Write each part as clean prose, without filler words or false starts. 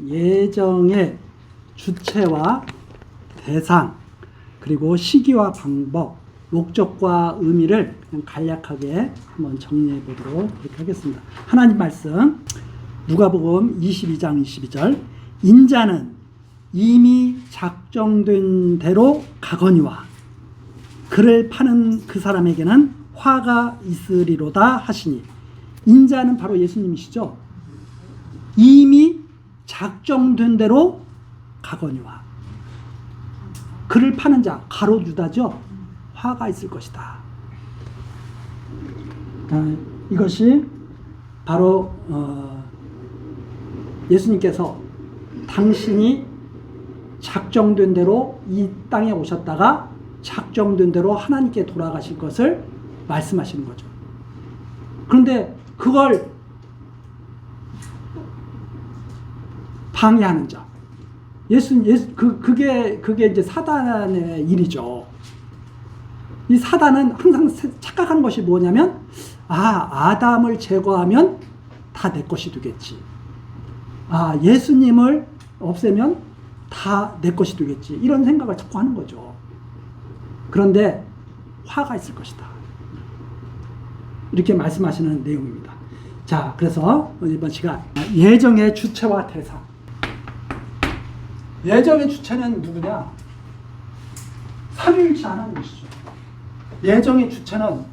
예정의 주체와 대상, 그리고 시기와 방법, 목적과 의미를 그냥 간략하게 한번 정리해 보도록 그렇게 하겠습니다. 하나님 말씀 누가복음 22장 22절, 인자는 이미 작정된 대로 가거니와 그를 파는 그 사람에게는 화가 있으리로다 하시니, 인자는 바로 예수님이시죠. 이미 작정된 대로 가거니와 그를 파는 자, 가로 유다죠. 화가 있을 것이다. 이것이 바로 예수님께서 당신이 작정된 대로 이 땅에 오셨다가 작정된 대로 하나님께 돌아가실 것을 말씀하시는 거죠. 그런데 그걸 방해하는 자, 그게 이제 사단의 일이죠. 이 사단은 항상 착각하는 것이 뭐냐면, 아담을 제거하면 다 내 것이 되겠지. 예수님을 없애면 다 내 것이 되겠지. 이런 생각을 자꾸 하는 거죠. 그런데 화가 있을 것이다. 이렇게 말씀하시는 내용입니다. 자, 그래서 이번 시간 예정의 주체와 대상. 예정의 주체는 누구냐? 삼위일체 하나님이시죠. 예정의 주체는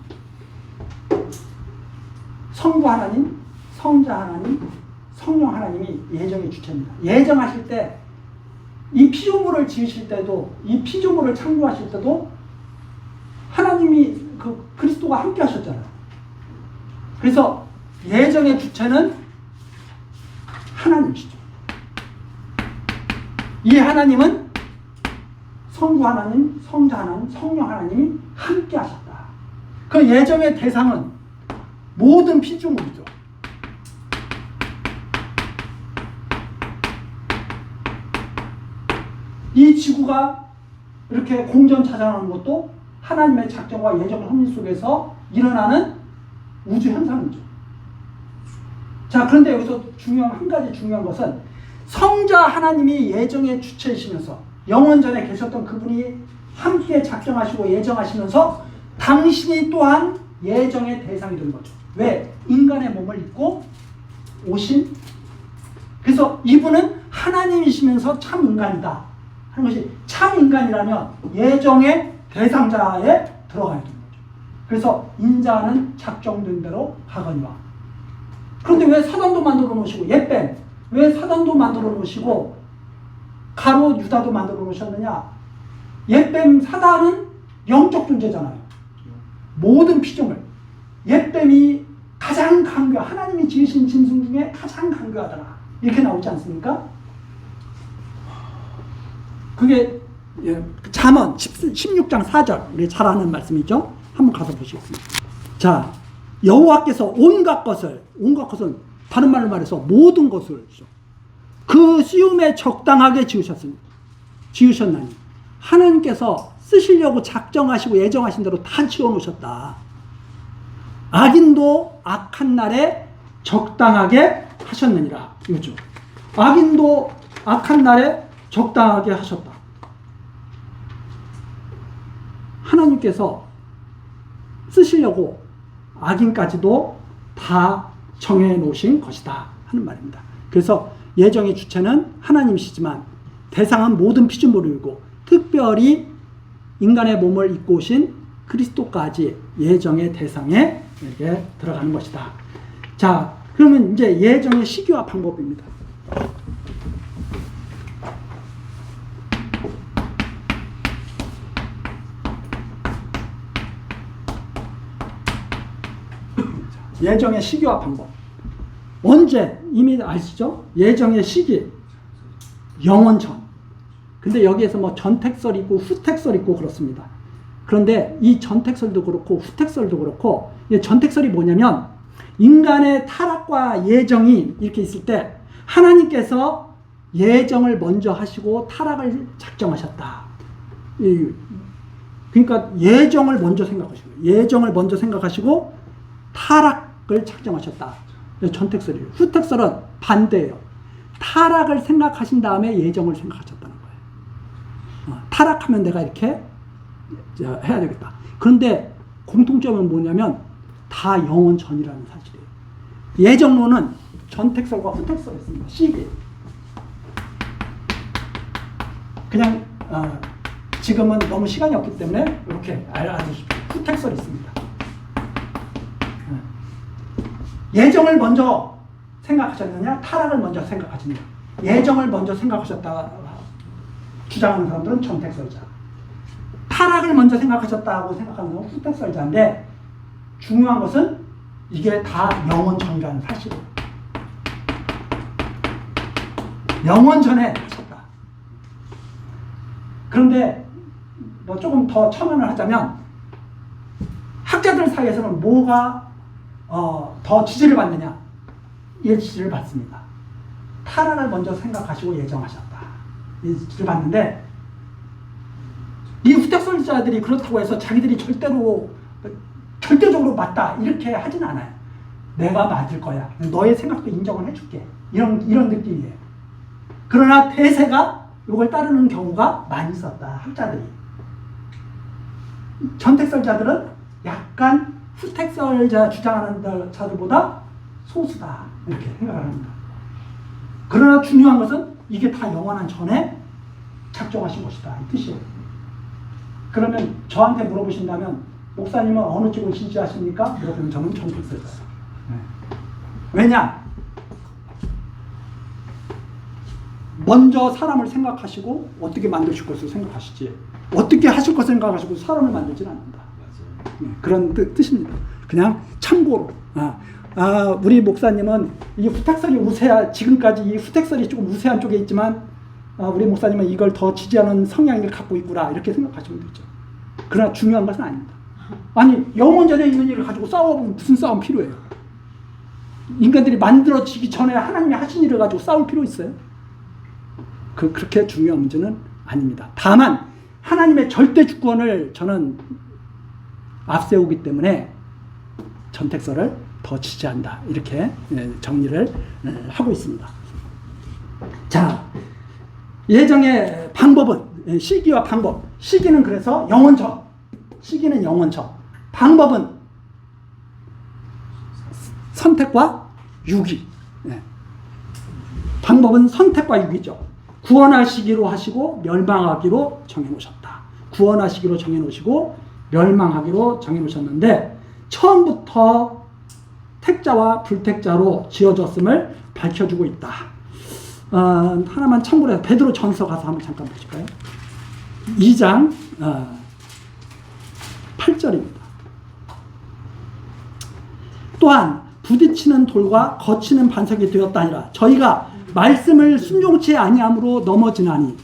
성부 하나님, 성자 하나님, 성령 하나님이 예정의 주체입니다. 예정하실 때, 이 피조물을 지으실 때도, 이 피조물을 창조하실 때도 하나님이 그리스도가 함께 하셨잖아요. 그래서 예정의 주체는 하나님이시죠. 이 하나님은 성부 하나님, 성자 하나님, 성령 하나님이 함께 하셨다. 그 예정의 대상은 모든 피조물이죠. 이 지구가 이렇게 공전자전하는 것도 하나님의 작정과 예정 섭리 속에서 일어나는 우주 현상이죠. 자, 그런데 여기서 한 가지 중요한 것은, 성자 하나님이 예정의 주체이시면서 영원전에 계셨던 그분이 함께 작정하시고 예정하시면서 당신이 또한 예정의 대상이 되는 거죠. 왜? 인간의 몸을 입고 오신, 그래서 이분은 하나님이시면서 참 인간이다 하는 것이, 참 인간이라면 예정의 대상자에 들어가야 되는 거죠. 그래서 인자는 작정된 대로 가거니와. 그런데 왜 사단도 만들어 놓으시고, 왜 사단도 만들어 놓으시고 가로 유다도 만들어 놓으셨느냐? 사단은 영적 존재잖아요. 모든 피조물, 옛뱀이 가장 하나님이 지으신 짐승 중에 가장 강교하더라, 이렇게 나오지 않습니까? 그게 잠언 16장 4절, 우리 잘 아는 말씀이죠. 한번 가서 보시겠습니다. 자, 여호와께서 온갖 것은 다른 말로 말해서 모든 것을 그 쓰임에 적당하게 지으셨나니 하나님께서 쓰시려고 작정하시고 예정하신 대로 다 지어놓으셨다. 악인도 악한 날에 적당하게 하셨느니라, 이거죠. 악인도 악한 날에 적당하게 하셨다. 하나님께서 쓰시려고 악인까지도 다 정해 놓으신 것이다 하는 말입니다. 그래서 예정의 주체는 하나님이시지만 대상은 모든 피조물이고, 특별히 인간의 몸을 입고 오신 그리스도까지 예정의 대상에 이렇게 들어가는 것이다. 자, 그러면 이제 예정의 시기와 방법입니다. 예정의 시기와 방법. 언제? 이미 아시죠? 예정의 시기. 영원전. 근데 여기에서 뭐 전택설 있고 후택설 있고 그렇습니다. 그런데 이 전택설도 그렇고 후택설도 그렇고, 전택설이 뭐냐면, 인간의 타락과 예정이 이렇게 있을 때 하나님께서 예정을 먼저 하시고 타락을 작정하셨다. 그러니까 예정을 먼저 생각하시고 타락을 작정하셨다. 전택설이에요. 후택설은 반대예요. 타락을 생각하신 다음에 예정을 생각하셨다는 거예요. 타락하면 내가 이렇게 해야 되겠다. 그런데 공통점은 뭐냐면 다 영원 전이라는 사실이에요. 예정론은 전택설과 후택설이 있습니다. 시기. 그냥 지금은 너무 시간이 없기 때문에 이렇게 알아두십시오. 후택설이 있습니다. 예정을 먼저 생각하셨느냐, 타락을 먼저 생각하셨느냐. 예정을 먼저 생각하셨다 주장하는 사람들은 전택설자. 타락을 먼저 생각하셨다고 생각하는 사람은 후택설자인데, 중요한 것은 이게 다 영원전이라는 사실이에요. 영원전에 하셨다. 그런데 뭐 조금 더 첨언을 하자면, 학자들 사이에서는 뭐가 더 지지를 받느냐? 이 지지를 받습니다. 타락을 먼저 생각하시고 예정하셨다. 이 지지를 받는데, 이 후택설자들이 그렇다고 해서 자기들이 절대적으로 맞다 이렇게 하진 않아요. 내가 맞을 거야. 너의 생각도 인정을 해줄게. 이런 느낌이에요. 그러나 대세가 이걸 따르는 경우가 많이 있었다. 학자들이. 전택설자들은 약간 후택설자 주장하는 자들보다 소수다. 이렇게 생각을 합니다. 그러나 중요한 것은 이게 다 영원한 전에 작정하신 것이다. 이 뜻이에요. 그러면 저한테 물어보신다면 목사님은 어느 쪽을 지지하십니까? 물어보면 저는 전택설자예요. 왜냐? 먼저 사람을 생각하시고 어떻게 만드실 것을 생각하시지, 어떻게 하실 것을 생각하시고 사람을 만들지는 않는다. 그런 뜻입니다. 그냥 참고로. 우리 목사님은 이 후택설이 지금까지 이 후택설이 조금 우세한 쪽에 있지만, 우리 목사님은 이걸 더 지지하는 성향을 갖고 있구나, 이렇게 생각하시면 되죠. 그러나 중요한 것은 아닙니다. 아니, 영원전에 있는 일을 가지고 싸워보면 무슨 싸움 필요해요? 인간들이 만들어지기 전에 하나님이 하신 일을 가지고 싸울 필요 있어요? 그렇게 중요한 문제는 아닙니다. 다만 하나님의 절대 주권을 저는 앞세우기 때문에 전택설을 더 지지한다. 이렇게 정리를 하고 있습니다. 자, 예정의 방법은, 시기와 방법. 시기는 그래서 영원처. 시기는 영원처. 방법은 선택과 유기. 방법은 선택과 유기죠. 구원하시기로 하시고 멸망하기로 정해놓으셨다. 구원하시기로 정해놓으시고 멸망하기로 정해놓으셨는데, 처음부터 택자와 불택자로 지어졌음을 밝혀주고 있다. 하나만 참고로 해서 베드로 전서 가서 한번 잠깐 보실까요? 2장 8절입니다. 또한 부딪히는 돌과 거치는 반석이 되었다 하니라. 저희가 말씀을 순종치 아니함으로 넘어지나니.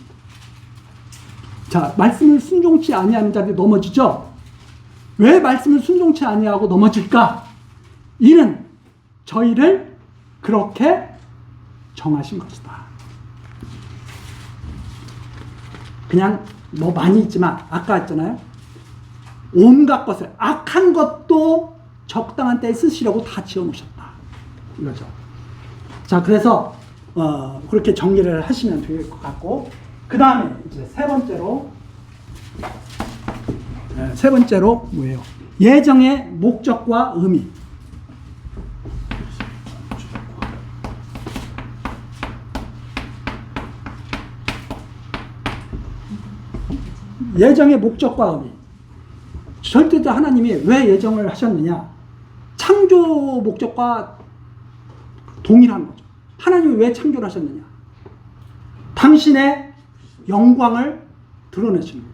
자, 말씀을 순종치 아니하는 자들이 넘어지죠. 왜 말씀을 순종치 아니하고 넘어질까? 이는 저희를 그렇게 정하신 것이다. 그냥 뭐 많이 있지만 아까 했잖아요. 온갖 것을, 악한 것도 적당한 때에 쓰시려고 다 지어놓으셨다. 이거죠. 자, 그래서 그렇게 정리를 하시면 될 것 같고, 그 다음에 이제 세 번째로 뭐예요? 예정의 목적과 의미. 예정의 목적과 의미. 절대자 하나님이 왜 예정을 하셨느냐? 창조 목적과 동일한 거죠. 하나님이 왜 창조를 하셨느냐? 당신의 영광을 드러내시는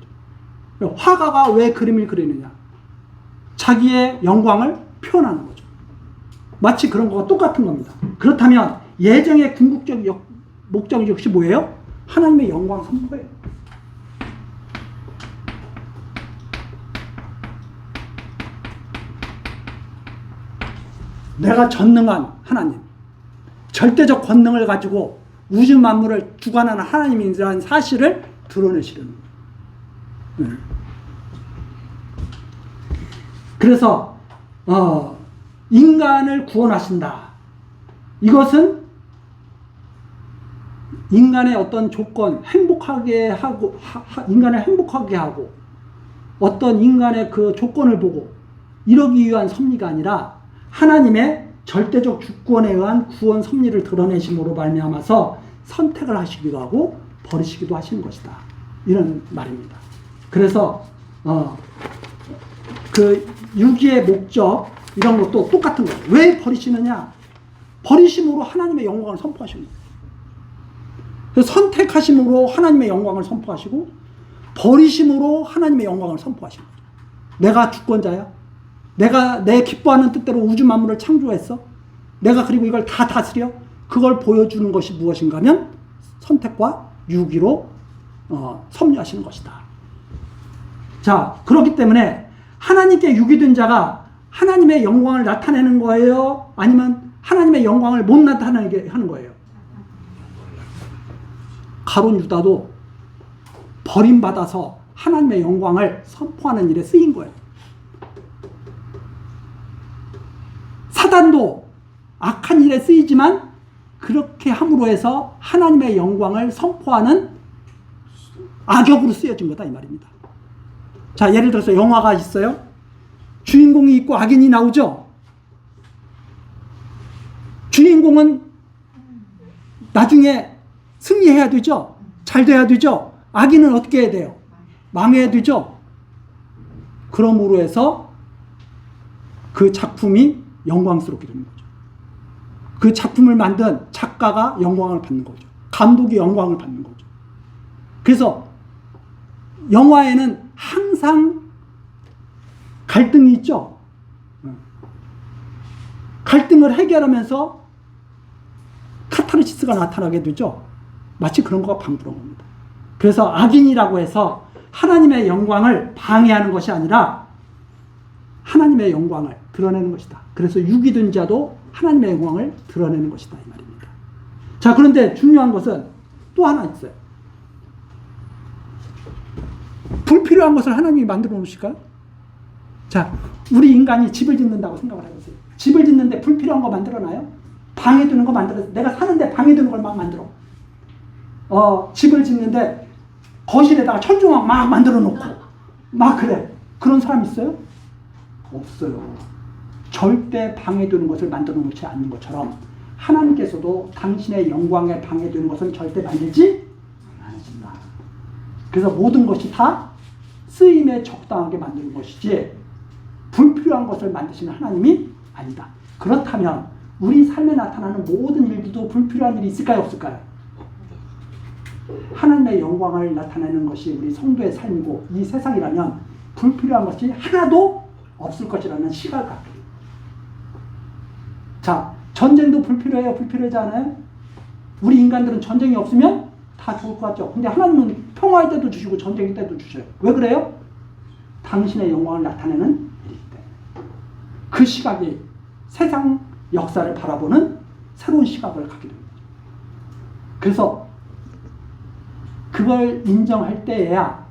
거죠. 화가가 왜 그림을 그리느냐? 자기의 영광을 표현하는 거죠. 마치 그런 거가 똑같은 겁니다. 그렇다면 예정의 궁극적 목적 역시 뭐예요? 하나님의 영광 선포예요. 내가 전능한 하나님, 절대적 권능을 가지고 우주 만물을 주관하는 하나님이라는 사실을 드러내시려는 거예요. 그래서 인간을 구원하신다. 이것은 인간의 어떤 조건, 행복하게 하고, 인간을 행복하게 하고, 어떤 인간의 그 조건을 보고, 이러기 위한 섭리가 아니라, 하나님의 절대적 주권에 의한 구원 섭리를 드러내심으로 말미암아서 선택을 하시기도 하고, 버리시기도 하시는 것이다. 이런 말입니다. 그래서, 그 유기의 목적, 이런 것도 똑같은 거죠. 왜 버리시느냐? 버리심으로 하나님의 영광을 선포하시는 거예요. 그래서 선택하심으로 하나님의 영광을 선포하시고, 버리심으로 하나님의 영광을 선포하시는 거죠. 내가 주권자야. 내가 내 기뻐하는 뜻대로 우주 만물을 창조했어. 내가 그리고 이걸 다 다스려. 그걸 보여주는 것이 무엇인가 하면 선택과 유기로 섭리하시는 것이다. 자, 그렇기 때문에 하나님께 유기된 자가 하나님의 영광을 나타내는 거예요? 아니면 하나님의 영광을 못 나타내게 하는 거예요? 가룟 유다도 버림받아서 하나님의 영광을 선포하는 일에 쓰인 거예요. 사단도 악한 일에 쓰이지만 그렇게 함으로 해서 하나님의 영광을 선포하는 악역으로 쓰여진 거다 이 말입니다. 자, 예를 들어서 영화가 있어요. 주인공이 있고 악인이 나오죠. 주인공은 나중에 승리해야 되죠. 잘 돼야 되죠. 악인은 어떻게 해야 돼요? 망해야 되죠. 그러므로 해서 그 작품이 영광스럽게 되는 거죠. 그 작품을 만든 작가가 영광을 받는 거죠. 감독이 영광을 받는 거죠. 그래서 영화에는 항상 갈등이 있죠. 갈등을 해결하면서 카타르시스가 나타나게 되죠. 마치 그런 거가 방불한 겁니다. 그래서 악인이라고 해서 하나님의 영광을 방해하는 것이 아니라 하나님의 영광을 드러내는 것이다. 그래서 유기된 자도 하나님의 영광을 드러내는 것이다 이 말입니다. 자, 그런데 중요한 것은 또 하나 있어요. 불필요한 것을 하나님이 만들어 놓으실까요? 자, 우리 인간이 집을 짓는다고 생각을 해보세요. 집을 짓는데 불필요한 거 만들어놔요? 방해되는 거 만들어. 내가 사는데 방해되는 걸 막 만들어. 집을 짓는데 거실에다가 천조망 막 만들어 놓고 막 그래. 그런 사람 있어요? 없어요. 절대 방해되는 것을 만들어 놓지 않는 것처럼 하나님께서도 당신의 영광에 방해되는 것은 절대 만들지 않으신다. 그래서 모든 것이 다 쓰임에 적당하게 만드는 것이지 불필요한 것을 만드시는 하나님이 아니다. 그렇다면 우리 삶에 나타나는 모든 일들도 불필요한 일이 있을까요? 없을까요? 하나님의 영광을 나타내는 것이 우리 성도의 삶이고 이 세상이라면 불필요한 것이 하나도 없을 것이라는 시각을 갖게 됩니다. 자, 전쟁도 불필요해요? 불필요하지 않아요? 우리 인간들은 전쟁이 없으면 다 죽을 것 같죠? 근데 하나님은 평화의 때도 주시고 전쟁의 때도 주셔요. 왜 그래요? 당신의 영광을 나타내는 일이기 때문에. 그 시각이 세상 역사를 바라보는 새로운 시각을 갖게 됩니다. 그래서 그걸 인정할 때에야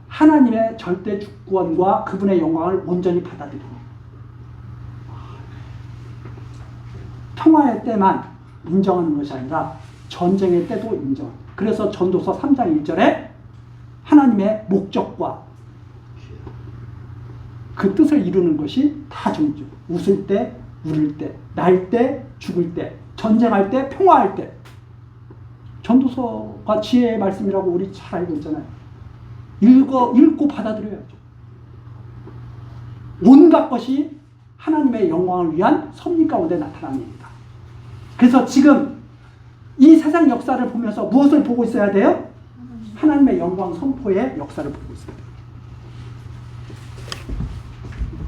하나님의 절대 주권과 그분의 영광을 온전히 받아들입니다. 평화의 때만 인정하는 것이 아니라 전쟁의 때도 인정합니다. 그래서 전도서 3장 1절에 하나님의 목적과 그 뜻을 이루는 것이 다 정해져. 웃을 때, 울을 때, 날 때, 죽을 때, 전쟁할 때, 평화할 때. 전도서가 지혜의 말씀이라고 우리 잘 알고 있잖아요. 읽고 받아들여야죠. 온갖 것이 하나님의 영광을 위한 섭리 가운데 나타납니다. 그래서 지금 이 세상 역사를 보면서 무엇을 보고 있어야 돼요? 하나님의 영광 선포의 역사를 보고 있어야 돼요.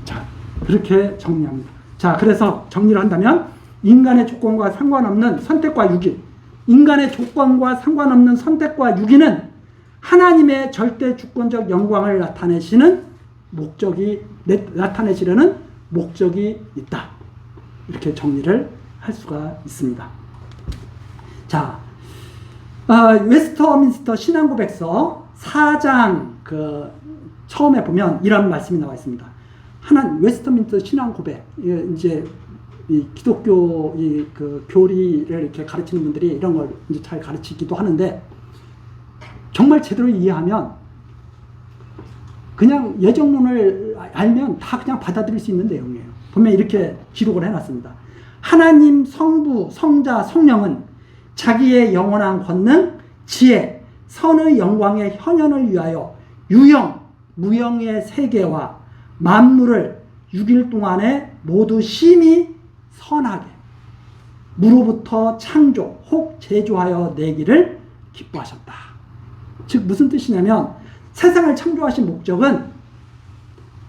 자, 그렇게 정리합니다. 자, 그래서 정리를 한다면 인간의 조건과 상관없는 선택과 유기, 인간의 조건과 상관없는 선택과 유기는 하나님의 절대 주권적 영광을 나타내시는 목적이 나타내시려는 목적이 있다. 이렇게 정리를 할 수가 있습니다. 자, 웨스터민스터 신앙고백서 4장 처음에 보면 이런 말씀이 나와 있습니다. 웨스터민스터 신앙고백, 이제 이 기독교 그 교리를 이렇게 가르치는 분들이 이런 걸 이제 잘 가르치기도 하는데, 정말 제대로 이해하면 그냥 예정론을 알면 다 그냥 받아들일 수 있는 내용이에요. 보면 이렇게 기록을 해놨습니다. 하나님, 성부, 성자, 성령은 자기의 영원한 권능, 지혜, 선의 영광의 현현을 위하여 유영, 무영의 세계와 만물을 6일 동안에 모두 심히 선하게 무로부터 창조, 혹 제조하여 내기를 기뻐하셨다. 즉 무슨 뜻이냐면, 세상을 창조하신 목적은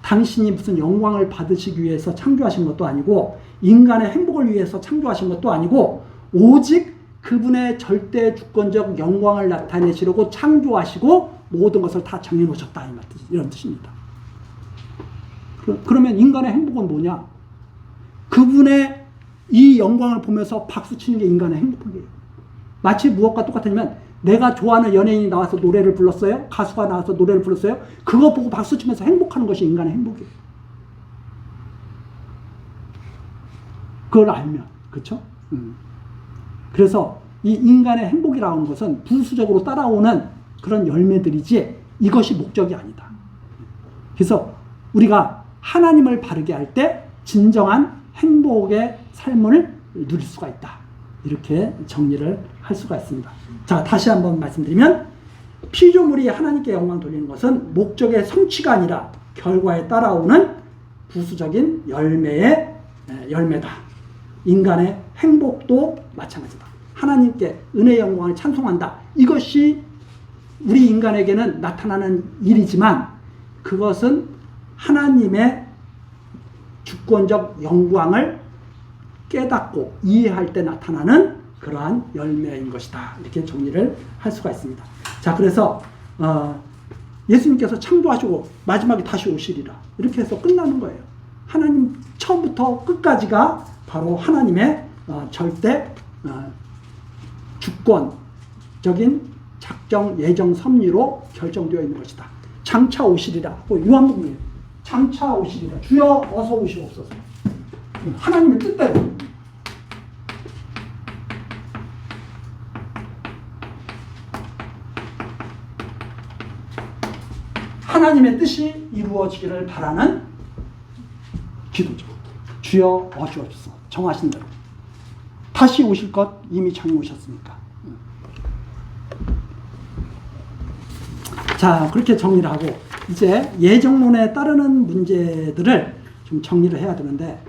당신이 무슨 영광을 받으시기 위해서 창조하신 것도 아니고, 인간의 행복을 위해서 창조하신 것도 아니고, 오직 그분의 절대 주권적 영광을 나타내시려고 창조하시고 모든 것을 다 정해놓으셨다, 이런 뜻입니다. 그러면 인간의 행복은 뭐냐? 그분의 이 영광을 보면서 박수치는 게 인간의 행복이에요. 마치 무엇과 똑같으면, 내가 좋아하는 연예인이 나와서 노래를 불렀어요? 가수가 나와서 노래를 불렀어요? 그거 보고 박수치면서 행복하는 것이 인간의 행복이에요. 그걸 알면, 그렇죠? 그래서 이 인간의 행복이라는 것은 부수적으로 따라오는 그런 열매들이지, 이것이 목적이 아니다. 그래서 우리가 하나님을 바르게 할 때 진정한 행복의 삶을 누릴 수가 있다. 이렇게 정리를 할 수가 있습니다. 자, 다시 한번 말씀드리면, 피조물이 하나님께 영광 돌리는 것은 목적의 성취가 아니라 결과에 따라오는 부수적인 열매다. 인간의 행복도 마찬가지다. 하나님께 은혜의 영광을 찬송한다. 이것이 우리 인간에게는 나타나는 일이지만, 그것은 하나님의 주권적 영광을 깨닫고 이해할 때 나타나는 그러한 열매인 것이다. 이렇게 정리를 할 수가 있습니다. 자, 그래서 예수님께서 창조하시고 마지막에 다시 오시리라, 이렇게 해서 끝나는 거예요. 하나님 처음부터 끝까지가 바로 하나님의 절대 주권적인 작정, 예정, 섭리로 결정되어 있는 것이다. 장차 오시리라. 요한복음에 장차 오시리라. 주여 어서 오시옵소서. 하나님의 뜻대로. 하나님의 뜻이 이루어지기를 바라는 기도죠. 주여 오시옵소서. 정하신 대로. 다시 오실 것 이미 정해 오셨으니까. 자, 그렇게 정리를 하고, 이제 예정론에 따르는 문제들을 좀 정리를 해야 되는데,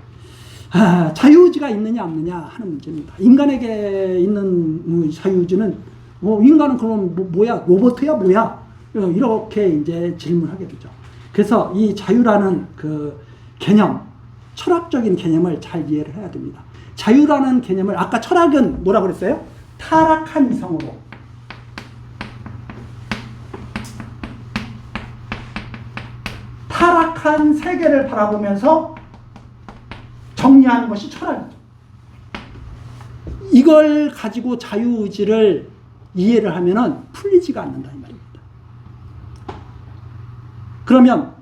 자유의지가 있느냐 없느냐 하는 문제입니다. 인간에게 있는 자유의지는, 인간은 그럼 뭐야? 로봇이야? 뭐야? 이렇게 이제 질문하게 되죠. 그래서 이 자유라는 그 개념, 철학적인 개념을 잘 이해를 해야 됩니다. 자유라는 개념을, 아까 철학은 뭐라 그랬어요? 타락한 이성으로, 타락한 세계를 바라보면서 정리하는 것이 철학이죠. 이걸 가지고 자유의지를 이해를 하면은 풀리지가 않는다, 이 말입니다. 그러면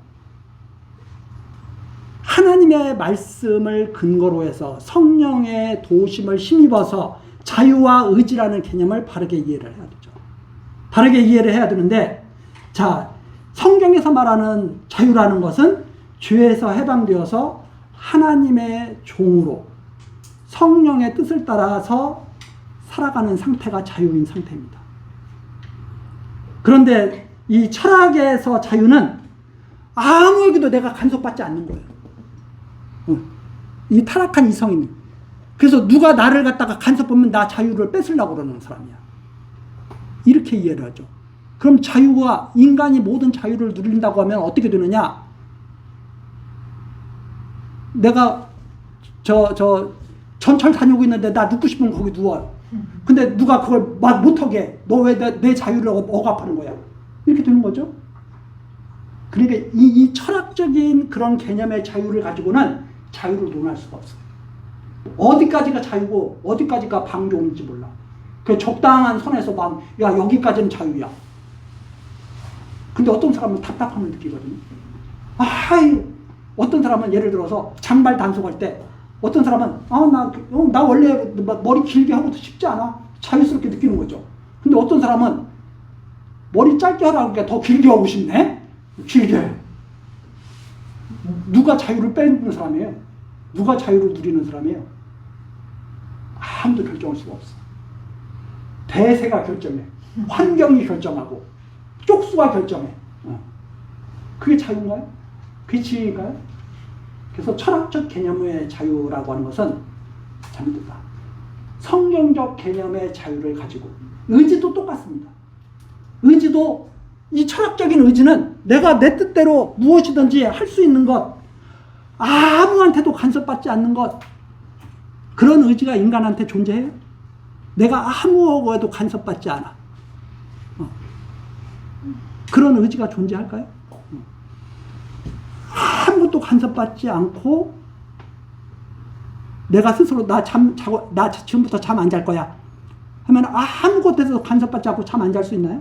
하나님의 말씀을 근거로 해서 성령의 도심을 힘입어서 자유와 의지라는 개념을 바르게 이해를 해야 되죠. 바르게 이해를 해야 되는데, 자, 성경에서 말하는 자유라는 것은 죄에서 해방되어서 하나님의 종으로 성령의 뜻을 따라서 살아가는 상태가 자유인 상태입니다. 그런데 이 철학에서 자유는 아무에게도 내가 간섭받지 않는 거예요. 이 타락한 이성인. 그래서 누가 나를 갖다가 간섭하면 나 자유를 뺏으려고 그러는 사람이야. 이렇게 이해를 하죠. 그럼 자유와, 인간이 모든 자유를 누린다고 하면 어떻게 되느냐? 내가 전철 다니고 있는데 나 눕고 싶으면 거기 누워요. 근데 누가 그걸 못하게 해. 너 왜 내 자유를 억압하는 거야? 이렇게 되는 거죠. 그러니까 이 철학적인 그런 개념의 자유를 가지고는 자유를 논할 수가 없어요. 어디까지가 자유고 어디까지가 방종인지 몰라. 그 적당한 선에서 야, 여기까지는 자유야. 근데 어떤 사람은 답답함을 느끼거든요. 어떤 사람은 예를 들어서 장발 단속할 때 어떤 사람은 나 원래 머리 길게 하고도 쉽지 않아. 자유스럽게 느끼는 거죠. 근데 어떤 사람은 머리 짧게 하라고 하니까 더 길게 하고 싶네. 길게. 누가 자유를 빼는 사람이에요? 누가 자유를 누리는 사람이에요? 아무도 결정할 수가 없어. 대세가 결정해. 환경이 결정하고 쪽수가 결정해. 그게 자유인가요? 그게 지혜인가요? 그래서 철학적 개념의 자유라고 하는 것은 잘못됐다. 성경적 개념의 자유를 가지고 의지도 똑같습니다. 의지도 이 철학적인 의지는 내가 내 뜻대로 무엇이든지 할 수 있는 것, 아무한테도 간섭받지 않는 것, 그런 의지가 인간한테 존재해요? 내가 아무에도 간섭받지 않아. 그런 의지가 존재할까요? 아무것도 간섭받지 않고 내가 스스로 나 지금부터 잠 안 잘 거야 하면 아무것에서 간섭받지 않고 잠 안 잘 수 있나요?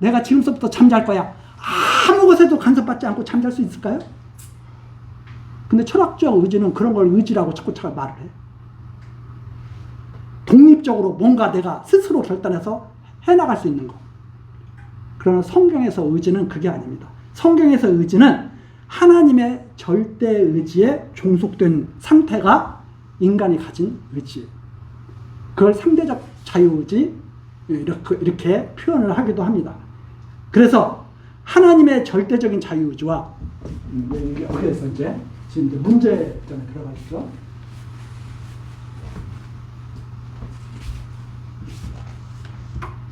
내가 지금부터 잠 잘 거야. 아무 것에도 간섭받지 않고 잠잘 수 있을까요? 근데 철학적 의지는 그런 걸 의지라고 자꾸 말을 해. 독립적으로 뭔가 내가 스스로 결단해서 해나갈 수 있는 거. 그러나 성경에서 의지는 그게 아닙니다. 성경에서 의지는 하나님의 절대 의지에 종속된 상태가 인간이 가진 의지예요. 그걸 상대적 자유의지 이렇게 표현을 하기도 합니다. 그래서 하나님의 절대적인 자유의지와 여기에서 이제 지금 문제점에 들어가시죠.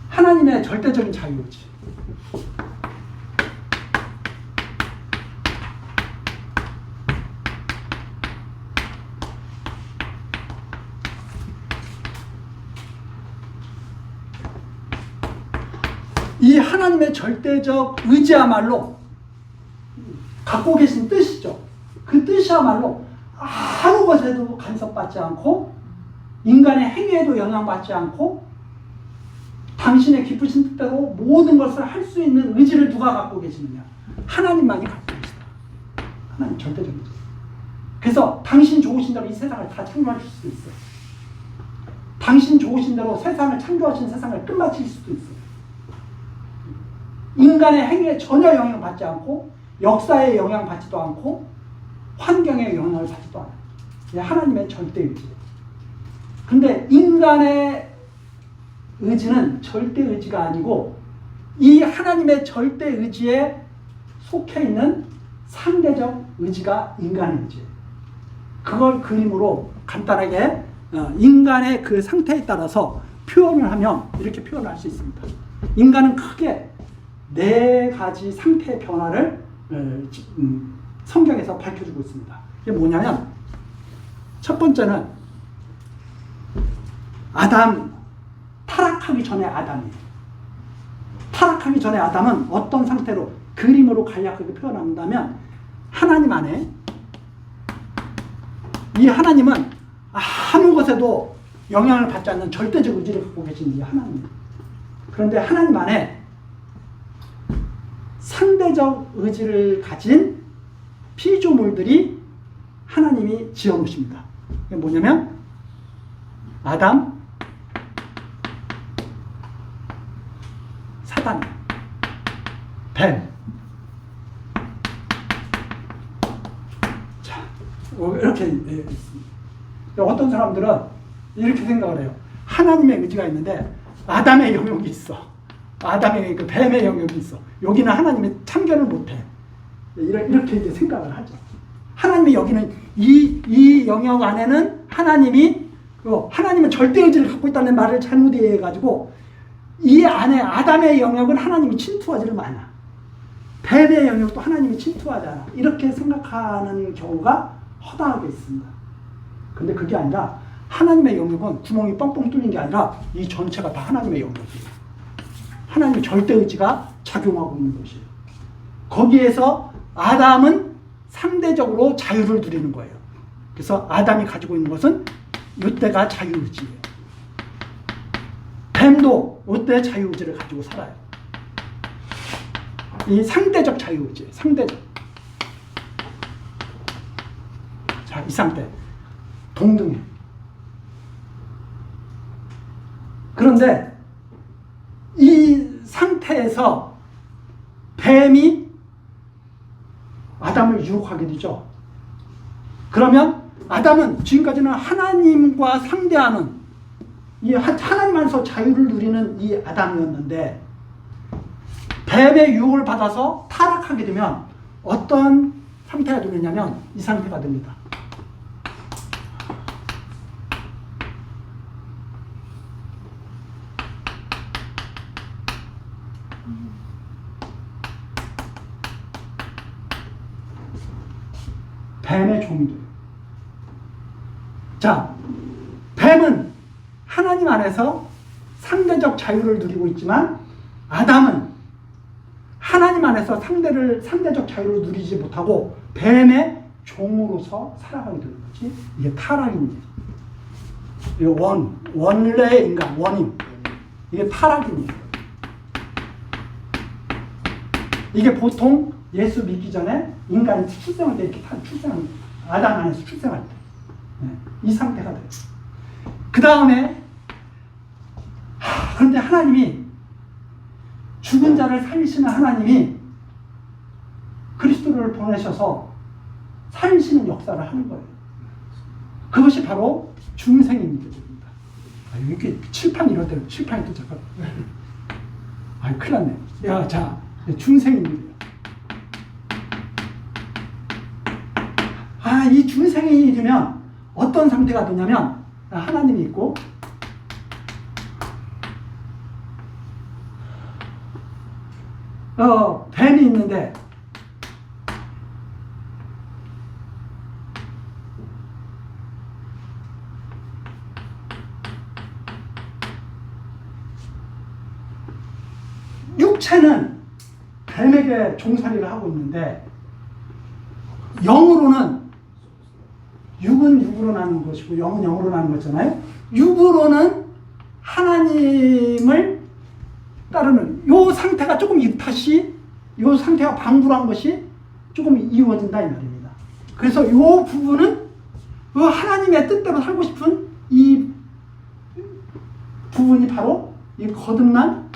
하나님의 절대적인 자유의지. 이 하나님의 절대적 의지야말로 갖고 계신 뜻이죠. 그 뜻이야말로 아무 것에도 간섭받지 않고 인간의 행위에도 영향받지 않고 당신의 기쁘신 뜻대로 모든 것을 할 수 있는 의지를 누가 갖고 계시느냐? 하나님만이 갖고 계시다. 하나님 절대적 의지. 그래서 당신 좋으신 대로 이 세상을 다 창조하실 수도 있어요. 당신 좋으신 대로 세상을 창조하신 세상을 끝마칠 수도 있어요. 인간의 행위에 전혀 영향받지 않고 역사에 영향받지도 않고 환경에 영향을 받지도 않아요. 이게 하나님의 절대 의지예요. 근데 인간의 의지는 절대 의지가 아니고 이 하나님의 절대 의지에 속해 있는 상대적 의지가 인간의 의지예요. 그걸 그림으로 간단하게 인간의 그 상태에 따라서 표현을 하면 이렇게 표현할 수 있습니다. 인간은 크게 4가지 상태의 변화를 성경에서 밝혀주고 있습니다. 이게 뭐냐면 첫 번째는 타락하기 전에 아담이에요. 타락하기 전에 아담은 어떤 상태로 그림으로 간략하게 표현한다면 하나님 안에 이 하나님은 아무 것에도 영향을 받지 않는 절대적 의지를 갖고 계신 이 하나님. 그런데 하나님 안에 상대적 의지를 가진 피조물들이 하나님이 지어놓으십니다. 이게 뭐냐면 아담, 사단, 뱀. 자, 이렇게 있습니다. 어떤 사람들은 이렇게 생각을 해요. 하나님의 의지가 있는데 아담의 영역이 있어. 아담의 그 뱀의 영역이 있어. 여기는 하나님이 참견을 못해. 이렇게 이제 생각을 하죠. 하나님이 여기는 이 영역 안에는 하나님은 절대 의지를 갖고 있다는 말을 잘못 이해해가지고 이 안에 아담의 영역은 하나님이 침투하지를 않아. 뱀의 영역도 하나님이 침투하지 않아. 이렇게 생각하는 경우가 허다하게 있습니다. 근데 그게 아니라 하나님의 영역은 구멍이 뻥뻥 뚫린 게 아니라 이 전체가 다 하나님의 영역이에요. 하나님의 절대 의지가 작용하고 있는 것이에요. 거기에서 아담은 상대적으로 자유를 누리는 거예요. 그래서 아담이 가지고 있는 것은 이때가 자유의지예요. 뱀도 이때 자유의지를 가지고 살아요. 이 상대적 자유의지예요. 상대적. 자, 이 상태. 동등해. 그런데 이 상태에서 뱀이 아담을 유혹하게 되죠. 그러면 아담은 지금까지는 하나님과 상대하는 이 하나님 안에서 자유를 누리는 이 아담이었는데 뱀의 유혹을 받아서 타락하게 되면 어떤 상태가 되느냐면 이 상태가 됩니다. 뱀의 종이 돼요. 자, 뱀은 하나님 안에서 상대적 자유를 누리고 있지만 아담은 하나님 안에서 상대적 자유를 누리지 못하고 뱀의 종으로서 살아가게 되는 거지. 이게 타락입니다. 이게 원래의 인간, 원인. 이게 타락입니다. 이게 보통 예수 믿기 전에 인간이 출생할 때 이렇게 아담 안에서 출생할 때. 이 상태가 돼요. 그 다음에, 그런데 하나님이 죽은 자를 살리시는 하나님이 그리스도를 보내셔서 살리시는 역사를 하는 거예요. 그것이 바로 중생입니다. 이렇게 칠판 이럴 때는 칠판이 또 잠깐. 큰일 났네. 야, 자, 중생입니다. 이 중생이 되면 어떤 상태가 되냐면 하나님이 있고 뱀이 있는데 육체는 뱀에게 종살이를 하고 있는데 영으로는 육은 육으로 나는 것이고 영은 영으로 나는 거잖아요. 육으로는 하나님을 따르는 이 상태가 조금 다시 이 상태가 방불한 것이 조금 이루어진다 이 말입니다. 그래서 이 부분은 하나님의 뜻대로 살고 싶은 이 부분이 바로 이 거듭난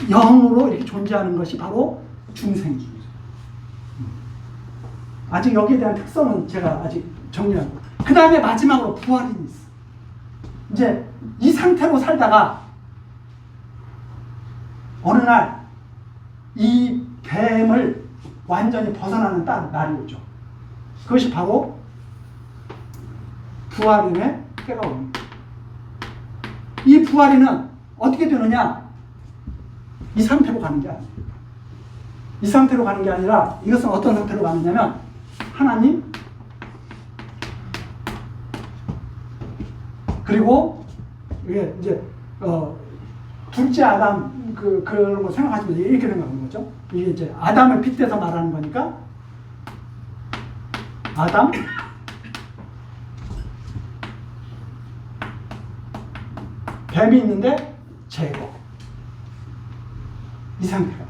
영으로 이렇게 존재하는 것이 바로 중생입니다. 아직 여기에 대한 특성은 제가 아직 정리하고 그 다음에 마지막으로 부활이 있어. 이제 이 상태로 살다가 어느 날 이 뱀을 완전히 벗어나는 날이 오죠. 그것이 바로 부활인의 때가 옵니다. 이 부활인은 어떻게 되느냐? 이 상태로 가는 게 아니에요. 이 상태로 가는 게 아니라 이것은 어떤 상태로 가느냐면 하나님 그리고 이게 이제 둘째 아담 그런 거 생각하시면 이렇게 생각하는 거죠. 이게 이제 아담을 빗대서 말하는 거니까 아담 뱀이 있는데 제거 이 상태가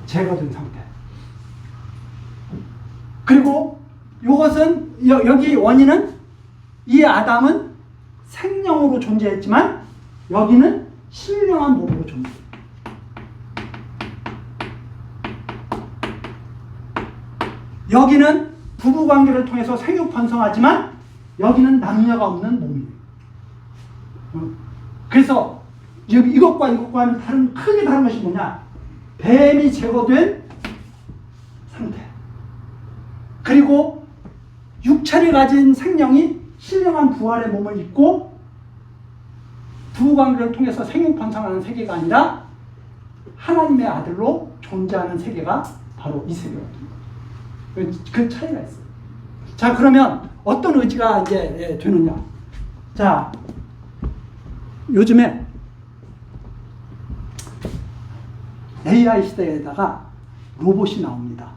제거된 상태. 그리고 이것은 여기 원인은 이 아담은 생명으로 존재했지만 여기는 신령한 몸으로 존재해요. 여기는 부부관계를 통해서 생육 번성하지만 여기는 남녀가 없는 몸이에요. 그래서 이것과는 크게 다른 것이 뭐냐? 뱀이 제거된 상태. 그리고 육체를 가진 생명이 신령한 부활의 몸을 입고 부부관계를 통해서 생육 번성하는 세계가 아니라 하나님의 아들로 존재하는 세계가 바로 이 세계거든요. 그 차이가 있어요. 자, 그러면 어떤 의지가 이제 되느냐? 자, 요즘에 AI 시대에다가 로봇이 나옵니다.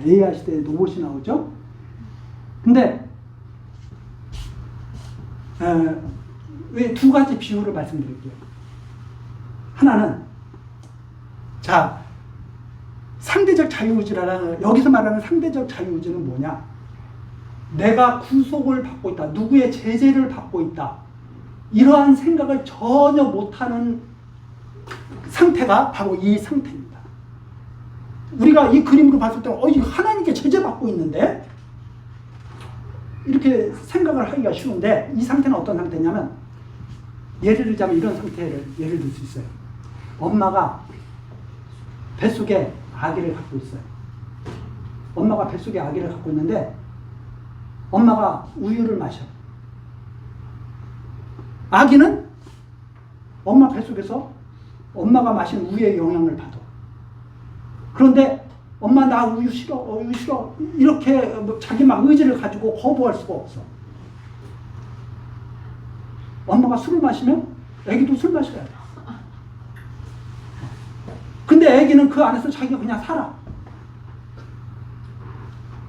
AI 시대에 로봇이 나오죠. 근데 왜 두 가지 비유를 말씀드릴게요. 하나는 자 상대적 자유의지라는, 여기서 말하는 상대적 자유의지는 뭐냐? 내가 구속을 받고 있다. 누구의 제재를 받고 있다. 이러한 생각을 전혀 못하는 상태가 바로 이 상태입니다. 우리가 이 그림으로 봤을 때 이거 하나님께 제재받고 있는데? 이렇게 생각을 하기가 쉬운데, 이 상태는 어떤 상태냐면, 예를 들자면 이런 상태를 예를 들 수 있어요. 엄마가 뱃속에 아기를 갖고 있어요. 엄마가 뱃속에 아기를 갖고 있는데 엄마가 우유를 마셔. 아기는 엄마 뱃속에서 엄마가 마신 우유의 영향을 받아. 그런데 엄마 나 우유 싫어, 우유 싫어 이렇게 자기 막 의지를 가지고 거부할 수가 없어. 엄마가 술을 마시면 애기도 술 마셔야 돼. 근데 애기는 그 안에서 자기가 그냥 살아.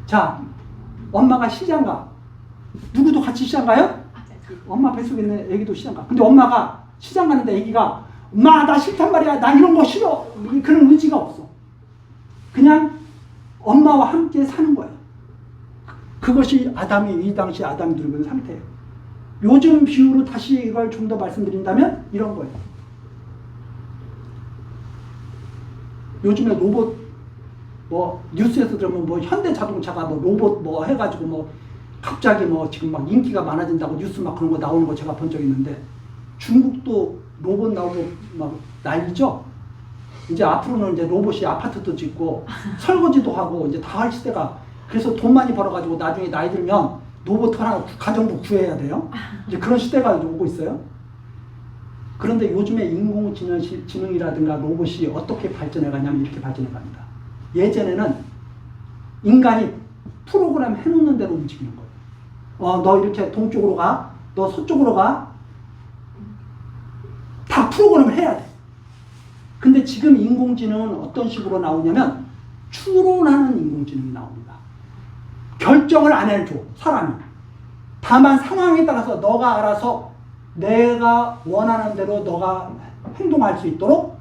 자, 엄마가 시장 가. 누구도 같이 시장 가요? 엄마 뱃속에 있는 애기도 시장 가. 근데 엄마가 시장 가는데 애기가 엄마 나 싫단 말이야. 나 이런 거 싫어. 그런 의지가 없어. 그냥 엄마와 함께 사는 거예요. 그것이 이 당시 아담이 누리고 있는 상태예요. 요즘 비유로 다시 이걸 좀 더 말씀드린다면 이런 거예요. 요즘에 로봇 뉴스에서 들으면 현대자동차가 로봇 해가지고 갑자기 지금 막 인기가 많아진다고 뉴스 막 그런 거 나오는 거 제가 본 적 있는데, 중국도 로봇 나오고 막 난리죠. 이제 앞으로는 이제 로봇이 아파트도 짓고 설거지도 하고 이제 다 할 시대가. 그래서 돈 많이 벌어가지고 나중에 나이 들면 로봇 하나 가정부 구해야 돼요. 이제 그런 시대가 오고 있어요. 그런데 요즘에 인공지능이라든가 로봇이 어떻게 발전해가냐면 이렇게 발전해갑니다. 예전에는 인간이 프로그램 해놓는 대로 움직이는 거예요. 너 이렇게 동쪽으로 가, 너 서쪽으로 가. 다 프로그램을 해야 돼. 근데 지금 인공지능은 어떤 식으로 나오냐면 추론하는 인공지능이 나옵니다. 결정을 안 해줘, 사람이. 다만 상황에 따라서 너가 알아서 내가 원하는 대로 너가 행동할 수 있도록